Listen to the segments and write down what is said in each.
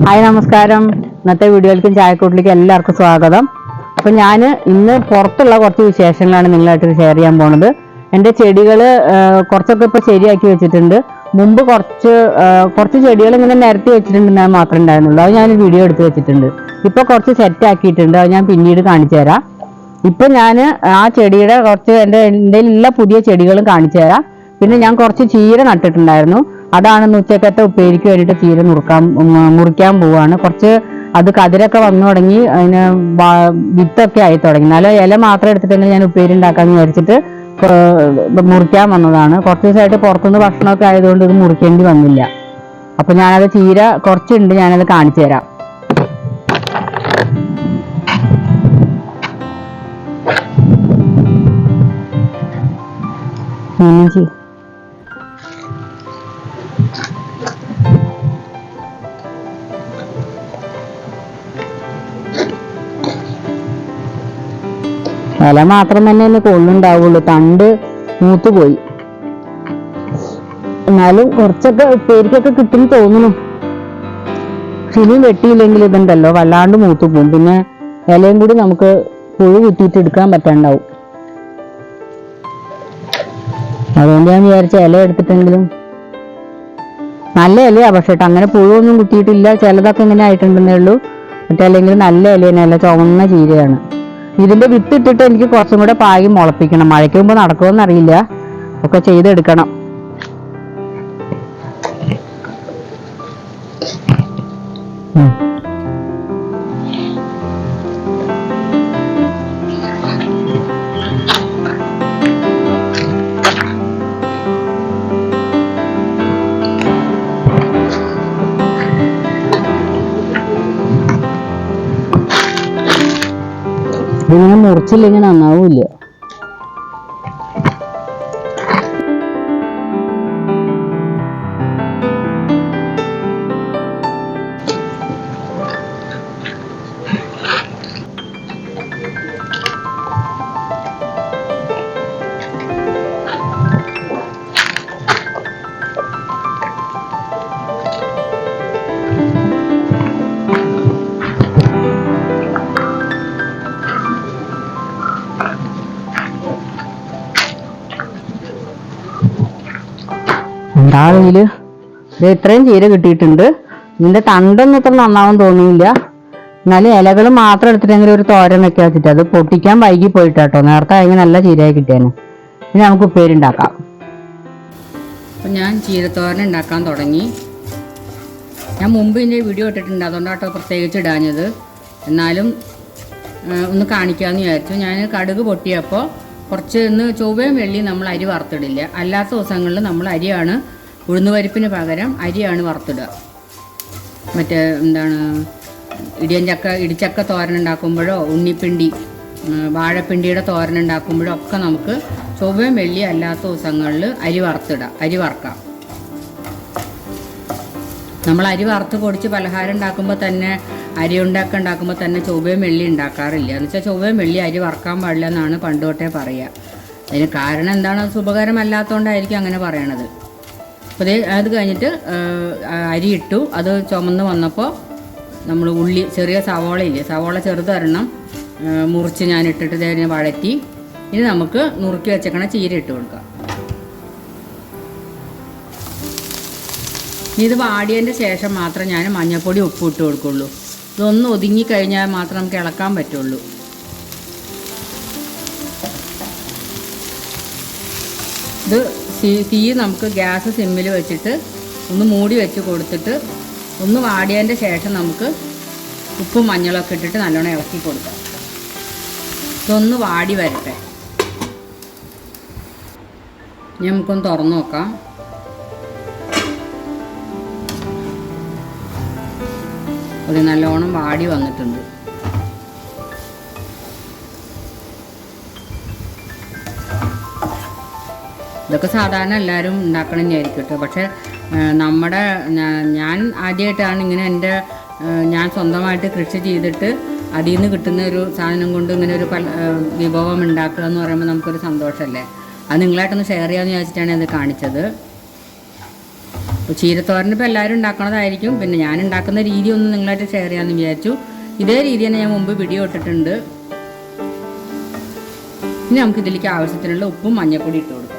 Hi നമസ്കാരം. ഇന്നത്തെ വീഡിയോയിലേക്കും ചായക്കൂട്ടിലേക്കും എല്ലാവർക്കും സ്വാഗതം. അപ്പം ഞാൻ ഇന്ന് പുറത്തുള്ള കുറച്ച് വിശേഷങ്ങളാണ് നിങ്ങളായിട്ട് ഷെയർ ചെയ്യാൻ പോണത്. എൻ്റെ ചെടികൾ കുറച്ചൊക്കെ ഇപ്പോൾ ശരിയാക്കി വെച്ചിട്ടുണ്ട്. മുമ്പ് കുറച്ച് ചെടികൾ ഇങ്ങനെ നിരത്തി വെച്ചിട്ടുണ്ടെന്നാൽ മാത്രമേ ഉണ്ടായിരുന്നുള്ളൂ. അത് ഞാൻ വീഡിയോ എടുത്ത് വെച്ചിട്ടുണ്ട്. ഇപ്പോൾ കുറച്ച് സെറ്റ് ആക്കിയിട്ടുണ്ട്. അത് ഞാൻ പിന്നീട് കാണിച്ചു തരാം. ഇപ്പം ഞാൻ ആ ചെടിയുടെ കുറച്ച് എൻ്റെ ഉള്ള പുതിയ ചെടികളും കാണിച്ചു തരാം. പിന്നെ ഞാൻ കുറച്ച് ചീര നട്ടിട്ടുണ്ടായിരുന്നു. അതാണ് ഉച്ചക്കത്തെ ഉപ്പേരിക്ക് വേണ്ടിയിട്ട് ചീര മുറിക്കാൻ പോവാണ്. കുറച്ച് അത് കതിരൊക്കെ വന്നു തുടങ്ങി, അതിന് വിത്തൊക്കെ ആയി തുടങ്ങി. എന്നാലും ഇല മാത്രം എടുത്തിട്ടെങ്കിൽ ഞാൻ ഉപ്പേരി ഉണ്ടാക്കാമെന്ന് വിചാരിച്ചിട്ട് മുറിക്കാൻ വന്നതാണ്. കുറച്ച് ദിവസമായിട്ട് പുറത്തുനിന്ന് ഭക്ഷണമൊക്കെ ആയതുകൊണ്ട് ഇത് മുറിക്കേണ്ടി വന്നില്ല. അപ്പൊ ഞാനത് ചീര കുറച്ചുണ്ട്, ഞാനത് കാണിച്ചു തരാം. ഇല മാത്രം തന്നെ കൊള്ളുണ്ടാവുള്ളൂ, തണ്ട് മൂത്തുപോയി. എന്നാലും കുറച്ചൊക്കെ ഉപ്പേരിക്കൊക്കെ കിട്ടും തോന്നുന്നു. ഇനിയും വെട്ടിയില്ലെങ്കിൽ ഇതുണ്ടല്ലോ വല്ലാണ്ട് മൂത്തു പോകും. പിന്നെ ഇലയും കൂടി നമുക്ക് പുഴു കുത്തിയിട്ട് എടുക്കാൻ പറ്റാണ്ടാവും. അതുകൊണ്ട് ഞാൻ വിചാരിച്ച ഇല എടുത്തിട്ടെങ്കിലും നല്ല ഇലയാ. പക്ഷേ അങ്ങനെ പുഴുവൊന്നും കുത്തിയിട്ടില്ല. ചിലതൊക്കെ ഇങ്ങനെ ആയിട്ടുണ്ടെന്നേ ഉള്ളൂ. മറ്റേ അല്ലെങ്കിൽ നല്ല ഇല ചുവന്ന ചീരയാണ്. ഇതിന്റെ വിത്ത് ഇട്ടിട്ട് എനിക്ക് കുറച്ചും കൂടെ പാകി മുളപ്പിക്കണം. മഴയ്ക്ക് മുമ്പ് നടക്കുമെന്ന് അറിയില്ല, ഒക്കെ ചെയ്തെടുക്കണം. ഇതിങ്ങനെ മുറിച്ചില്ലെങ്കിൽ നന്നാവൂല്ല. ഉണ്ടാവില്ല. ഇത് ഇത്രയും ചീര കിട്ടിയിട്ടുണ്ട്. ഇതിന്റെ തണ്ടൊന്നും ഇത്ര നന്നാവും തോന്നിയില്ല. എന്നാലും ഇലകൾ മാത്രം എടുത്തിട്ടെങ്കിലും ഒരു തോരൻ വെക്കാൻ വെച്ചിട്ട് അത് പൊട്ടിക്കാൻ വൈകി പോയിട്ടോ. നേരത്തെ ആയെങ്കിൽ നല്ല ചീരയായി കിട്ടിയാണ്. ഇനി നമുക്ക് ഉപ്പേരി ഉണ്ടാക്കാം. അപ്പം ഞാൻ ചീരത്തോരൻ ഉണ്ടാക്കാൻ തുടങ്ങി. ഞാൻ മുമ്പ് ഇതിൻ്റെ വീഡിയോ ഇട്ടിട്ടുണ്ട്, അതുകൊണ്ടാട്ടോ പ്രത്യേകിച്ച് ഇടാഞ്ഞത്. എന്നാലും ഒന്ന് കാണിക്കാമെന്ന് വിചാരിച്ചു. ഞാൻ കടുക് പൊട്ടിയപ്പോൾ കുറച്ച് ചൊവ്വയും വെള്ളിയും നമ്മൾ അരി വറുത്തിടില്ല. അല്ലാത്ത ദിവസങ്ങളിൽ നമ്മൾ അരിയാണ്, ഉഴുന്നുപരിപ്പിന് പകരം അരിയാണ് വറുത്തിടുക. മറ്റേ ഇടിച്ചക്ക തോരൻ ഉണ്ടാക്കുമ്പോഴോ ഉണ്ണിപ്പിണ്ടി വാഴപ്പിണ്ടിയുടെ തോരൻ ഉണ്ടാക്കുമ്പോഴോ ഒക്കെ നമുക്ക് ചൊവ്വയും വെള്ളി അല്ലാത്ത ദിവസങ്ങളിൽ അരി വറുക്കാം. നമ്മൾ അരി വറുത്ത് പൊടിച്ച് പലഹാരം ഉണ്ടാക്കുമ്പോൾ തന്നെ, അരി ഉണ്ടാക്കുമ്പോൾ തന്നെ ചൊവ്വയും വെള്ളി ഉണ്ടാക്കാറില്ല. എന്ന് വെച്ചാൽ ചൊവ്വയും വെള്ളി അരി വറുക്കാൻ പാടില്ല എന്നാണ് പണ്ട് തൊട്ടേ പറയുക. അതിന് കാരണം എന്താണ്? ശുഭകരമല്ലാത്തതുകൊണ്ടായിരിക്കും അങ്ങനെ പറയണത്. അപ്പോൾ അത് കഴിഞ്ഞിട്ട് അരി ഇട്ടു. അത് ചുമന്ന് വന്നപ്പോൾ നമ്മൾ ചെറിയ സവോള ചെറുതൊരെണ്ണം മുറിച്ച് ഞാൻ ഇട്ടിട്ട് ഇതിനെ വഴറ്റി. ഇനി നമുക്ക് നുറുക്കി വെച്ചേക്കണ ചീര ഇട്ട് കൊടുക്കാം. ഇത് വാടിയതിൻ്റെ ശേഷം മാത്രം ഞാൻ മഞ്ഞൾപ്പൊടി ഉപ്പ് ഇട്ട് കൊടുക്കുള്ളൂ. ഇതൊന്ന് ഒതുങ്ങിക്കഴിഞ്ഞാൽ മാത്രം നമുക്ക് ഇളക്കാൻ പറ്റുള്ളൂ. ഇത് തീ നമുക്ക് ഗ്യാസ് സിമ്മിൽ വെച്ചിട്ട് ഒന്ന് മൂടി വെച്ച് കൊടുത്തിട്ട് ഒന്ന് വാടിയതിൻ്റെ ശേഷം നമുക്ക് ഉപ്പും മഞ്ഞളൊക്കെ ഇട്ടിട്ട് നല്ലോണം ഇളക്കി കൊടുക്കാം. ഇതൊന്ന് വാടി വരട്ടെ. ഇനി നമുക്കൊന്ന് തുറന്നു നോക്കാം. അത് നല്ലോണം വാടി വന്നിട്ടുണ്ട്. ഇതൊക്കെ സാധാരണ എല്ലാവരും ഉണ്ടാക്കണം തന്നെയായിരിക്കും കേട്ടോ. പക്ഷേ ഞാൻ ആദ്യമായിട്ടാണ് ഇങ്ങനെ ഞാൻ സ്വന്തമായിട്ട് കൃഷി ചെയ്തിട്ട് അതിൽ നിന്ന് കിട്ടുന്ന ഒരു സാധനം കൊണ്ട് ഇങ്ങനെ ഒരു വിഭവം ഉണ്ടാക്കുക എന്ന് പറയുമ്പോൾ നമുക്കൊരു സന്തോഷമല്ലേ. അത് നിങ്ങളായിട്ടൊന്ന് ഷെയർ ചെയ്യാമെന്ന് വിചാരിച്ചിട്ടാണ് അത് കാണിച്ചത്. ചീരത്തോരൻ ഇപ്പോൾ എല്ലാവരും ഉണ്ടാക്കണതായിരിക്കും. പിന്നെ ഞാൻ ഉണ്ടാക്കുന്ന രീതി ഒന്ന് നിങ്ങളായിട്ട് ഷെയർ ചെയ്യാമെന്ന് വിചാരിച്ചു. ഇതേ രീതി തന്നെ ഞാൻ മുമ്പ് വീഡിയോ ഇട്ടിട്ടുണ്ട്. ഇനി നമുക്ക് ഇതിലേക്ക് ആവശ്യത്തിനുള്ള ഉപ്പും മഞ്ഞൾപ്പൊടി ഇട്ട് കൊടുക്കാം.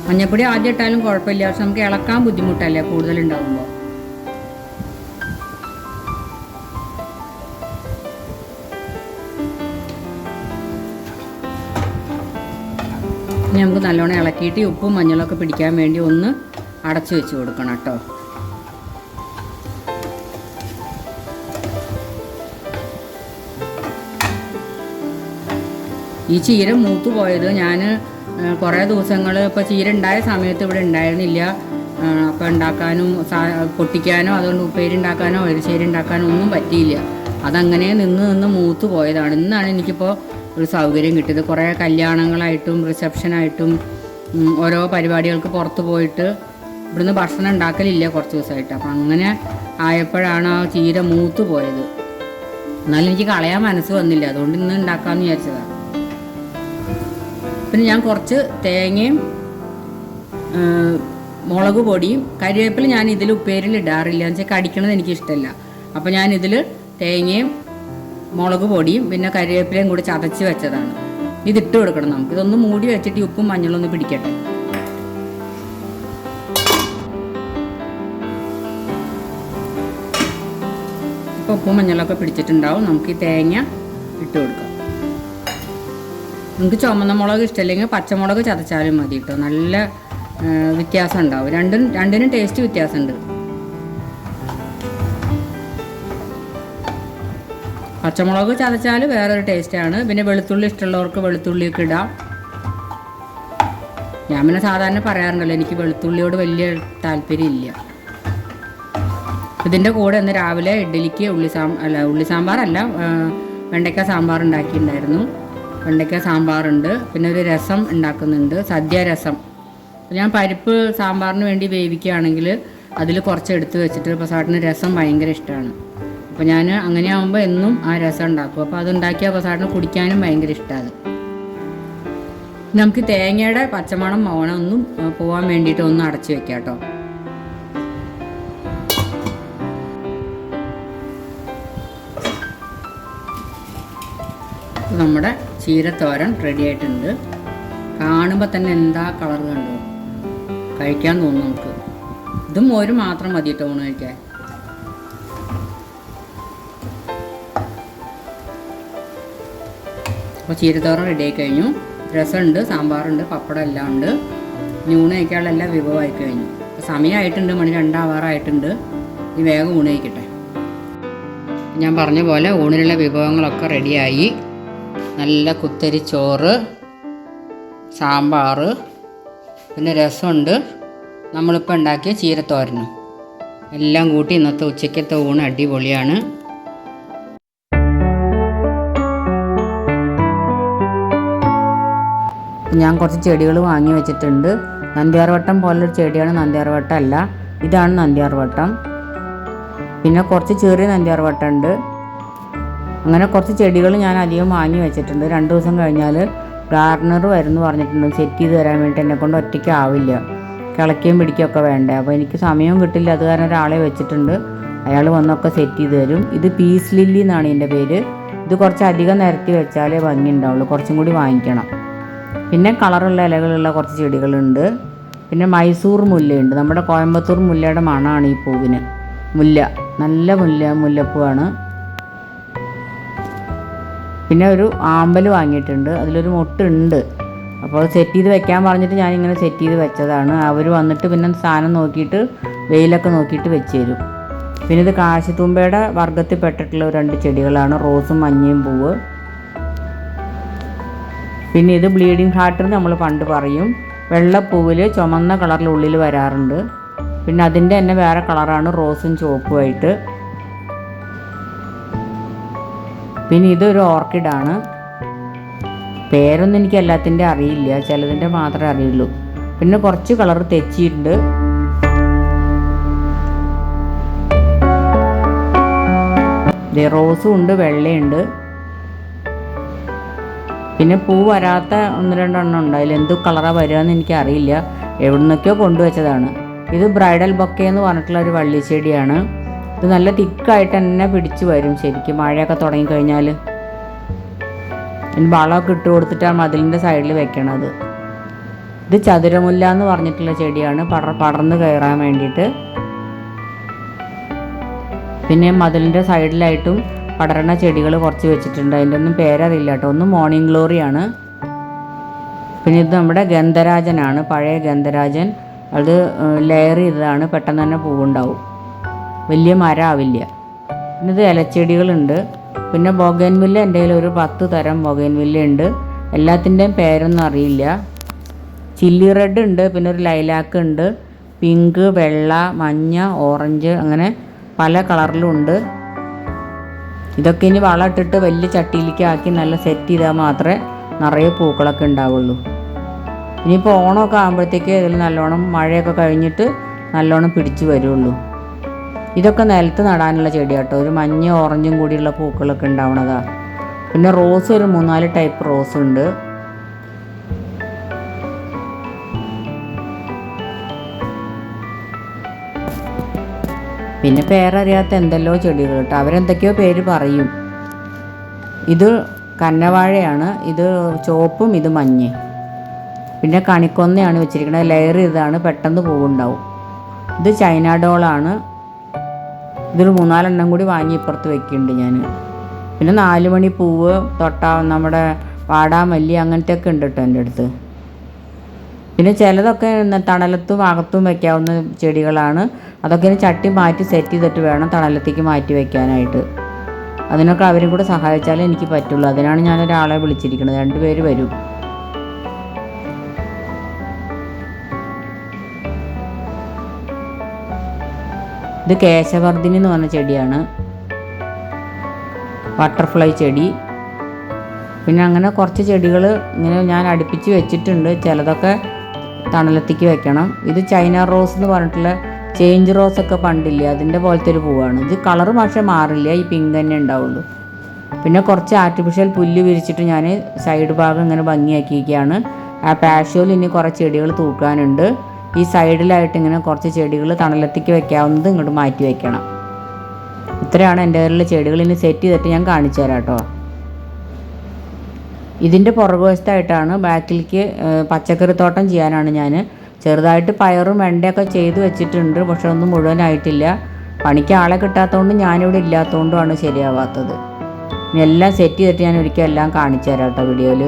മഞ്ഞൾപ്പൊടി ആദ്യം ഇട്ടാലും കുഴപ്പമില്ല, പക്ഷെ നമുക്ക് ഇളക്കാൻ ബുദ്ധിമുട്ടല്ലേ കൂടുതലുണ്ടാകുമ്പോൾ. ഇനി നമുക്ക് നല്ലോണം ഇളക്കിയിട്ട് ഉപ്പും മഞ്ഞളൊക്കെ പിടിക്കാൻ വേണ്ടി ഒന്ന് അടച്ചു വെച്ച് കൊടുക്കണം കേട്ടോ. ഈ ചീര മൂത്ത് പോയത് ഞാൻ കുറേ ദിവസങ്ങൾ ഇപ്പോൾ ചീര ഉണ്ടായ സമയത്ത് ഇവിടെ ഉണ്ടായിരുന്നില്ല. അപ്പോൾ ഉണ്ടാക്കാനും പൊട്ടിക്കാനോ അതുകൊണ്ട് ഉപ്പേരി ഉണ്ടാക്കാനോ എരിശ്ശേരി ഉണ്ടാക്കാനോ ഒന്നും പറ്റിയില്ല. അതങ്ങനെ നിന്ന് മൂത്ത് പോയതാണ്. ഇന്നാണ് എനിക്കിപ്പോൾ ഒരു സൗകര്യം കിട്ടിയത്. കുറേ കല്യാണങ്ങളായിട്ടും റിസപ്ഷനായിട്ടും ഓരോ പരിപാടികൾക്ക് പുറത്ത് പോയിട്ട് ഇവിടുന്ന് ഭക്ഷണം ഉണ്ടാക്കലില്ല കുറച്ച് ദിവസമായിട്ട്. അപ്പം അങ്ങനെ ആയപ്പോഴാണ് ആ ചീര മൂത്ത് പോയത്. എന്നാലും എനിക്ക് കളയാൻ മനസ്സ് വന്നില്ല, അതുകൊണ്ട് ഇന്ന് ഉണ്ടാക്കാമെന്ന് വിചാരിച്ചതാണ്. പിന്നെ ഞാൻ കുറച്ച് തേങ്ങയും മുളക് പൊടിയും കരിവേപ്പില ഞാൻ ഇതിൽ ഉപ്പേരിൽ ഇടാറില്ല, എന്ന് വെച്ചാൽ കടിക്കണത് എനിക്കിഷ്ടമല്ല. അപ്പോൾ ഞാനിതിൽ തേങ്ങയും മുളക് പൊടിയും പിന്നെ കരിവേപ്പിലയും കൂടി ചതച്ച് വെച്ചതാണ്. ഇതിട്ട് കൊടുക്കണം നമുക്ക്. ഇതൊന്ന് മൂടി വെച്ചിട്ട് ഈ ഉപ്പും മഞ്ഞളും ഒന്ന് പിടിക്കട്ടെ. ഇപ്പോൾ ഉപ്പും മഞ്ഞളൊക്കെ പിടിച്ചിട്ടുണ്ടാവും. നമുക്ക് ഈ തേങ്ങ ഇട്ട് കൊടുക്കാം. നിങ്ങൾക്ക് ചുമന്ന മുളക് ഇഷ്ടമല്ലെങ്കിൽ പച്ചമുളക് ചതച്ചാലും മതി കേട്ടോ. നല്ല വ്യത്യാസം ഉണ്ടാവും. രണ്ടിനും ടേസ്റ്റ് വ്യത്യാസമുണ്ട്. പച്ചമുളക് ചതച്ചാൽ വേറൊരു ടേസ്റ്റാണ്. പിന്നെ വെളുത്തുള്ളി ഇഷ്ടമുള്ളവർക്ക് വെളുത്തുള്ളിയൊക്കെ ഇടാം. ഞാൻ പിന്നെ സാധാരണ പറയാറുണ്ടല്ലോ, എനിക്ക് വെളുത്തുള്ളിയോട് വലിയ താല്പര്യമില്ല. ഇതിൻ്റെ കൂടെ ഇന്ന് രാവിലെ ഇഡ്ഡലിക്ക് ഉള്ളി സാമ്പാറല്ല, വെണ്ടയ്ക്ക സാമ്പാർ ഉണ്ടാക്കിയിട്ടുണ്ടായിരുന്നു. വെണ്ടയ്ക്ക സാമ്പാറുണ്ട്. പിന്നെ ഒരു രസം ഉണ്ടാക്കുന്നുണ്ട്, സദ്യ രസം. ഞാൻ പരിപ്പ് സാമ്പാറിന് വേണ്ടി വേവിക്കുകയാണെങ്കിൽ അതിൽ കുറച്ച് എടുത്ത് വെച്ചിട്ട് പ്രസാദിന് രസം ഭയങ്കര ഇഷ്ടമാണ്. അപ്പോൾ ഞാൻ അങ്ങനെ ആകുമ്പോൾ എന്നും ആ രസം ഉണ്ടാക്കും. അപ്പോൾ അതുണ്ടാക്കിയ പ്രസാദിന് കുടിക്കാനും ഭയങ്കര ഇഷ്ടമാണ്. നമുക്ക് തേങ്ങയുടെ പച്ചമണം ഒന്നും പോകാൻ വേണ്ടിയിട്ട് ഒന്ന് അടച്ചു വെക്കാം കേട്ടോ. നമ്മുടെ ചീരത്തോരൻ റെഡി ആയിട്ടുണ്ട്. കാണുമ്പോൾ തന്നെ എന്താ കളർ കണ്ടോ, കഴിക്കാൻ തോന്നും നമുക്ക്. ഇതും മോര് മാത്രം മതി കേട്ടോ ഊണ് കഴിക്കാൻ. അപ്പോൾ ചീരത്തോരൻ റെഡി ആയി കഴിഞ്ഞു. രസമുണ്ട്, സാമ്പാറുണ്ട്, പപ്പടം എല്ലാം ഉണ്ട്. ഊണ് കഴിക്കാനുള്ള എല്ലാ വിഭവമായി കഴിഞ്ഞു. അപ്പോൾ സമയമായിട്ടുണ്ട്, മണി 2 ആവാറായിട്ടുണ്ട്. ഇനി വേഗം ഊണ് കഴിക്കട്ടെ. ഞാൻ പറഞ്ഞ പോലെ ഊണിനുള്ള വിഭവങ്ങളൊക്കെ റെഡിയായി. നല്ല കുത്തരി ചോറ്, സാമ്പാർ, പിന്നെ രസമുണ്ട്, നമ്മളിപ്പോൾ ഉണ്ടാക്കിയ ചീരത്തോരനും എല്ലാം കൂട്ടി ഇന്നത്തെ ഉച്ചയ്ക്കത്തെ ഊണ് അടിപൊളിയാണ്. ഞാൻ കുറച്ച് ചെടികൾ വാങ്ങി വെച്ചിട്ടുണ്ട്. നന്ദ്യാർവട്ടം പോലൊരു ചെടിയാണ്, നന്ദ്യാർവട്ടം അല്ല, ഇതാണ് നന്ദ്യാർവട്ടം. പിന്നെ കുറച്ച് ചെറിയ നന്ദ്യാർവട്ടം ഉണ്ട്. അങ്ങനെ കുറച്ച് ചെടികൾ ഞാൻ അധികം വാങ്ങി വെച്ചിട്ടുണ്ട്. 2 ദിവസം കഴിഞ്ഞാൽ ഗാർഡനർ വരുന്നു പറഞ്ഞിട്ടുണ്ട്. സെറ്റ് ചെയ്ത് തരാൻ വേണ്ടിയിട്ട് എന്നെക്കൊണ്ട് ഒറ്റയ്ക്ക് ആവില്ല, കിളയ്ക്കുകയും പിടിക്കുകയൊക്കെ വേണ്ടേ. അപ്പോൾ എനിക്ക് സമയവും കിട്ടില്ല. അത് കാരണം ഒരാളെ വെച്ചിട്ടുണ്ട്, അയാൾ വന്നൊക്കെ സെറ്റ് ചെയ്ത് തരും. ഇത് പീസ് ലില്ലി എന്നാണ് ഇതിൻ്റെ പേര്. ഇത് കുറച്ച് അധികം നിരത്തി വെച്ചാലേ ഭംഗി ഉണ്ടാവുള്ളൂ, കുറച്ചും കൂടി വാങ്ങിക്കണം. പിന്നെ കളറുള്ള ഇലകളുള്ള കുറച്ച് ചെടികളുണ്ട്. പിന്നെ മൈസൂർ മുല്ലയുണ്ട്. നമ്മുടെ കോയമ്പത്തൂർ മുല്ലയുടെ മണമാണ് ഈ പൂവിന്. മുല്ല നല്ല മുല്ലപ്പൂവാണ്. പിന്നെ ഒരു ആമ്പൽ വാങ്ങിയിട്ടുണ്ട്, അതിലൊരു മൊട്ടുണ്ട്. അപ്പോൾ അത് സെറ്റ് ചെയ്ത് വെക്കാൻ പറഞ്ഞിട്ട് ഞാനിങ്ങനെ സെറ്റ് ചെയ്ത് വെച്ചതാണ്. അവർ വന്നിട്ട് പിന്നെ സാധനം നോക്കിയിട്ട് വെയിലൊക്കെ നോക്കിയിട്ട് വെച്ച് തരും. പിന്നെ ഇത് കാശിത്തുമ്പയുടെ വർഗ്ഗത്തിൽ പെട്ടിട്ടുള്ള 2 ചെടികളാണ്, റോസും മഞ്ഞയും പൂവ്. പിന്നെ ഇത് ബ്ലീഡിങ് ഹാർട്ട് നമ്മൾ പണ്ട് പറയും. വെള്ളപ്പൂവിൽ ചുമന്ന കളറിൽ ഉള്ളിൽ വരാറുണ്ട്. പിന്നെ അതിൻ്റെ തന്നെ വേറെ കളറാണ്, റോസും ചുവപ്പുമായിട്ട്. പിന്നെ ഇതൊരു ഓർക്കിഡാണ്. പേരൊന്നും എനിക്ക് എല്ലാത്തിൻ്റെ അറിയില്ല, ചിലതിൻ്റെ മാത്രമേ അറിയുള്ളൂ. പിന്നെ കുറച്ച് കളർ തെച്ചിട്ടുണ്ട്. റോസും ഉണ്ട്, വെള്ളയുണ്ട്. പിന്നെ പൂ വരാത്ത 1-2 എണ്ണം ഉണ്ട്. അതിലെന്ത് കളറാണ് വരികയെന്ന് എനിക്കറിയില്ല. എവിടെ നിന്നൊക്കെയോ കൊണ്ടുവച്ചതാണ്. ഇത് ബ്രൈഡൽ ബൊക്കെ എന്ന് പറഞ്ഞിട്ടുള്ള ഒരു വള്ളിച്ചെടിയാണ്. ഇത് നല്ല തിക്കായിട്ട് തന്നെ പിടിച്ച് വരും ശരിക്കും മഴയൊക്കെ തുടങ്ങിക്കഴിഞ്ഞാൽ. ഇനി വളമൊക്കെ ഇട്ട് കൊടുത്തിട്ടാണ് മതിലിൻ്റെ സൈഡിൽ വെക്കണത്. ഇത് ചതുരമുല്ല എന്ന് പറഞ്ഞിട്ടുള്ള ചെടിയാണ്, പടർന്ന് കയറാൻ വേണ്ടിയിട്ട്. പിന്നെ മതിലിൻ്റെ സൈഡിലായിട്ടും പടരണ ചെടികൾ കുറച്ച് വെച്ചിട്ടുണ്ട്. അതിൻ്റെ ഒന്നും പേരറിയില്ല കേട്ടോ. ഒന്ന് മോർണിംഗ് ഗ്ലോറിയാണ്. പിന്നെ ഇത് നമ്മുടെ ഗന്ധരാജനാണ്, പഴയ ഗന്ധരാജൻ. അത് ലെയർ ചെയ്തതാണ്, പെട്ടെന്ന് തന്നെ പൂവുണ്ടാവും, വലിയ മരം ആവില്ല. പിന്നെ ഇത് ഇലച്ചെടികളുണ്ട്. പിന്നെ ബൊഗൈൻവില്ല എൻ്റെ കയ്യിൽ ഒരു 10 തരം ബൊഗൈൻവില്ല ഉണ്ട്. എല്ലാത്തിൻ്റെയും പേരൊന്നും അറിയില്ല. ചില്ലി റെഡ് ഉണ്ട്, പിന്നെ ഒരു ലൈലാക്ക് ഉണ്ട്, പിങ്ക്, വെള്ള, മഞ്ഞ, ഓറഞ്ച്, അങ്ങനെ പല കളറിലും ഉണ്ട്. ഇതൊക്കെ ഇനി വളം ഇട്ടിട്ട് വലിയ ചട്ടിയിലേക്ക് ആക്കി നല്ല സെറ്റ് ചെയ്താൽ മാത്രമേ നിറയെ പൂക്കളൊക്കെ ഉണ്ടാവുള്ളൂ. ഇനിയിപ്പോൾ ഓണമൊക്കെ ആകുമ്പോഴത്തേക്ക് ഇതിൽ നല്ലോണം മഴയൊക്കെ കഴിഞ്ഞിട്ട് നല്ലോണം പിടിച്ച് വരുള്ളൂ. ഇതൊക്കെ നിലത്ത് നടാനുള്ള ചെടിയാട്ടോ. ഒരു മഞ്ഞ ഓറഞ്ചും കൂടിയുള്ള പൂക്കളൊക്കെ ഉണ്ടാവണതാണ്. പിന്നെ റോസ് ഒരു 3-4 ടൈപ്പ് റോസ് ഉണ്ട്. പിന്നെ പേരറിയാത്ത എന്തെല്ലോ ചെടികൾ കേട്ടോ, അവരെന്തൊക്കെയോ പേര് പറയും. ഇത് കന്നവാഴയാണ്, ഇത് ചുവപ്പും ഇത് മഞ്ഞ. പിന്നെ കണിക്കൊന്നയാണ് വെച്ചിരിക്കുന്നത്, ലെയർ ഇതാണ്, പെട്ടെന്ന് പൂവുണ്ടാവും. ഇത് ചൈന ഡോളാണ്. ഇതൊരു 3-4 എണ്ണം കൂടി വാങ്ങി ഇപ്പുറത്ത് വെക്കുന്നുണ്ട് ഞാൻ. പിന്നെ 4 മണി പൂവ്, നമ്മുടെ വാടാമല്ലി, അങ്ങനത്തെ ഒക്കെ ഉണ്ട് കേട്ടോ എൻ്റെ അടുത്ത്. പിന്നെ ചിലതൊക്കെ തണലത്തും അകത്തും വെക്കാവുന്ന ചെടികളാണ്. അതൊക്കെ ചട്ടി മാറ്റി സെറ്റ് ചെയ്തിട്ട് വേണം തണലത്തേക്ക് മാറ്റി വെക്കാനായിട്ട്. അതിനൊക്കെ അവരും കൂടെ സഹായിച്ചാലേ എനിക്ക് പറ്റുള്ളൂ. അതിനാണ് ഞാൻ ഒരാളെ വിളിച്ചിരിക്കുന്നത്. 2 പേര് വരും. ഇത് കേശവർദ്ധിനി എന്ന് പറഞ്ഞ ചെടിയാണ്, ബട്ടർഫ്ലൈ ചെടി. പിന്നെ അങ്ങനെ കുറച്ച് ചെടികൾ ഇങ്ങനെ ഞാൻ അടുപ്പിച്ച് വെച്ചിട്ടുണ്ട്. ചിലതൊക്കെ തണലത്തേക്ക് വെക്കണം. ഇത് ചൈന റോസ് എന്ന് പറഞ്ഞിട്ടുള്ള ചേഞ്ച് റോസൊക്കെ പണ്ടില്ലേ, അതിൻ്റെ പോലത്തെ ഒരു പൂവാണ്. ഇത് കളറ് പക്ഷേ മാറില്ല, ഈ പിങ്ക് തന്നെ ഉണ്ടാവുള്ളൂ. പിന്നെ കുറച്ച് ആർട്ടിഫിഷ്യൽ പുല്ല് വിരിച്ചിട്ട് ഞാൻ സൈഡ് ഭാഗം ഇങ്ങനെ ഭംഗിയാക്കിയിരിക്കുകയാണ്. ആ പാഷ്യോയിൽ ഇനി കുറച്ച് ചെടികൾ തൂക്കാനുണ്ട്. ഈ സൈഡിലായിട്ട് ഇങ്ങനെ കുറച്ച് ചെടികൾ തണലത്തേക്ക് വെക്കാവുന്നത് ഇങ്ങോട്ട് മാറ്റി വെക്കണം. ഇത്രയാണ് എൻ്റെ കയ്യിലുള്ള ചെടികൾ. ഇനി സെറ്റ് ചെയ്തിട്ട് ഞാൻ കാണിച്ചു തരാം കേട്ടോ. ഇതിൻ്റെ പുറകുവശത്തായിട്ടാണ് ബാക്കിലേക്ക് പച്ചക്കറിത്തോട്ടം ചെയ്യാനാണ് ഞാൻ. ചെറുതായിട്ട് പയറും വെണ്ടയൊക്കെ ചെയ്ത് വെച്ചിട്ടുണ്ട്, പക്ഷെ ഒന്നും മുഴുവനായിട്ടില്ല. പണിക്ക് ആളെ കിട്ടാത്തതുകൊണ്ട് ഞാനിവിടെ ഇല്ലാത്തതുകൊണ്ടുമാണ് ശരിയാവാത്തത്. ഇനി എല്ലാം സെറ്റ് ചെയ്തിട്ട് ഞാൻ ഒരിക്കൽ എല്ലാം കാണിച്ചു തരാം കേട്ടോ വീഡിയോയിൽ.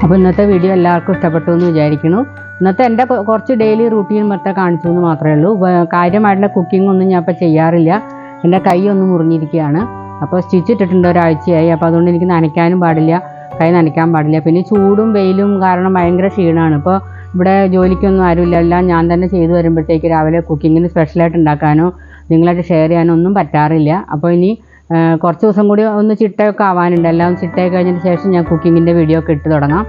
അപ്പോൾ ഇന്നത്തെ വീഡിയോ എല്ലാവർക്കും ഇഷ്ടപ്പെട്ടു എന്ന് വിചാരിക്കുന്നു. ഇന്നത്തെ എൻ്റെ കുറച്ച് ഡെയിലി റൂട്ടീൻ മൊത്തം കാണിച്ചു എന്ന് മാത്രമേ ഉള്ളൂ. കാര്യമായിട്ടുള്ള കുക്കിംഗ് ഒന്നും ഞാൻ ഇപ്പോൾ ചെയ്യാറില്ല. എൻ്റെ കൈ ഒന്ന് മുറിഞ്ഞിരിക്കുകയാണ്. അപ്പോൾ സ്റ്റിച്ച് ഇട്ടിട്ടുണ്ട് ഒരാഴ്ചയായി. അപ്പോൾ അതുകൊണ്ട് എനിക്ക് നനയ്ക്കാനും പാടില്ല, കൈ നനയ്ക്കാൻ പാടില്ല. പിന്നെ ചൂടും വെയിലും കാരണം ഭയങ്കര ക്ഷീണമാണ്. ഇപ്പോൾ ഇവിടെ ജോലിക്കൊന്നും ആരുമില്ല, എല്ലാം ഞാൻ തന്നെ ചെയ്തു വരുമ്പോഴത്തേക്ക് രാവിലെ കുക്കിങ്ങിന് സ്പെഷ്യലായിട്ട് ഉണ്ടാക്കാനോ നിങ്ങളായിട്ട് ഷെയർ ചെയ്യാനോ ഒന്നും പറ്റാറില്ല. അപ്പോൾ ഇനി കുറച്ച് ദിവസം കൂടി ഒന്ന് ചിട്ടയൊക്കെ ആവാനുണ്ട്. എല്ലാം ചിട്ടയൊക്കെ കഴിഞ്ഞതിന് ശേഷം ഞാൻ കുക്കിങ്ങിൻ്റെ വീഡിയോ ഒക്കെ ഇട്ട് തുടങ്ങാം.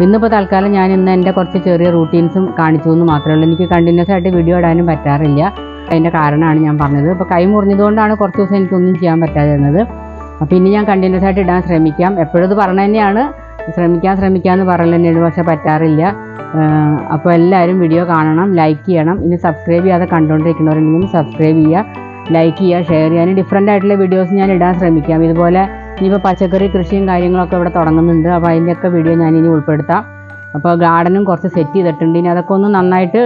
ഇന്നിപ്പോൾ തൽക്കാലം ഞാൻ ഇന്ന് എൻ്റെ കുറച്ച് ചെറിയ റൂട്ടീൻസും കാണിച്ചു എന്ന് മാത്രമേ ഉള്ളൂ. എനിക്ക് കണ്ടിന്യൂസ് ആയിട്ട് വീഡിയോ ഇടാനും പറ്റാറില്ല. അതിൻ്റെ കാരണമാണ് ഞാൻ പറഞ്ഞത്. ഇപ്പോൾ കൈ മുറിഞ്ഞതുകൊണ്ടാണ് കുറച്ച് ദിവസം എനിക്കൊന്നും ചെയ്യാൻ പറ്റാതിരുന്നത്. അപ്പോൾ ഇനി ഞാൻ കണ്ടിന്യൂസ് ആയിട്ട് ഇടാൻ ശ്രമിക്കാം. എപ്പോഴും ഇത് പറഞ്ഞു തന്നെയാണ്, ശ്രമിക്കാമെന്ന് പറയൽ തന്നെയാണ്, പക്ഷേ പറ്റാറില്ല. അപ്പോൾ എല്ലാവരും വീഡിയോ കാണണം, ലൈക്ക് ചെയ്യണം. ഇനി സബ്സ്ക്രൈബ് ചെയ്യാതെ കണ്ടുകൊണ്ടിരിക്കുന്നവരുണ്ടെങ്കിൽ സബ്സ്ക്രൈബ് ചെയ്യുക, ലൈക്ക് ചെയ്യുക, ഷെയർ ചെയ്യാൻ. ഡിഫറെൻ്റ് ആയിട്ടുള്ള വീഡിയോസ് ഞാൻ ഇടാൻ ശ്രമിക്കാം. ഇതുപോലെ ഇനിയിപ്പോൾ പച്ചക്കറി കൃഷിയും കാര്യങ്ങളൊക്കെ ഇവിടെ തുടങ്ങുന്നുണ്ട്. അപ്പോൾ അതിൻ്റെയൊക്കെ വീഡിയോ ഞാനിനി ഉൾപ്പെടുത്താം. അപ്പോൾ ഗാർഡനും കുറച്ച് സെറ്റ് ചെയ്തിട്ടുണ്ട്. ഇനി അതൊക്കെ ഒന്ന് നന്നായിട്ട്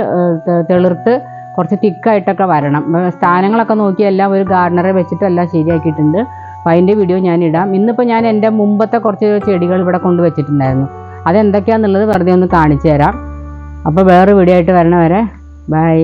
തെളിർത്ത് കുറച്ച് തിക്കായിട്ടൊക്കെ വരണം. സ്ഥാനങ്ങളൊക്കെ നോക്കി എല്ലാം ഒരു ഗാർഡനറെ വെച്ചിട്ട് എല്ലാം ശരിയാക്കിയിട്ടുണ്ട്. അപ്പോൾ അതിൻ്റെ വീഡിയോ ഞാനിടാം. ഇന്നിപ്പോൾ ഞാൻ എൻ്റെ മുമ്പത്തെ കുറച്ച് ചെടികൾ ഇവിടെ കൊണ്ടുവച്ചിട്ടുണ്ടായിരുന്നു. അതെന്തൊക്കെയാണെന്നുള്ളത് വെറുതെ ഒന്ന് കാണിച്ചു തരാം. അപ്പോൾ വേറെ വീഡിയോ ആയിട്ട് വരണ വരെ ബൈ.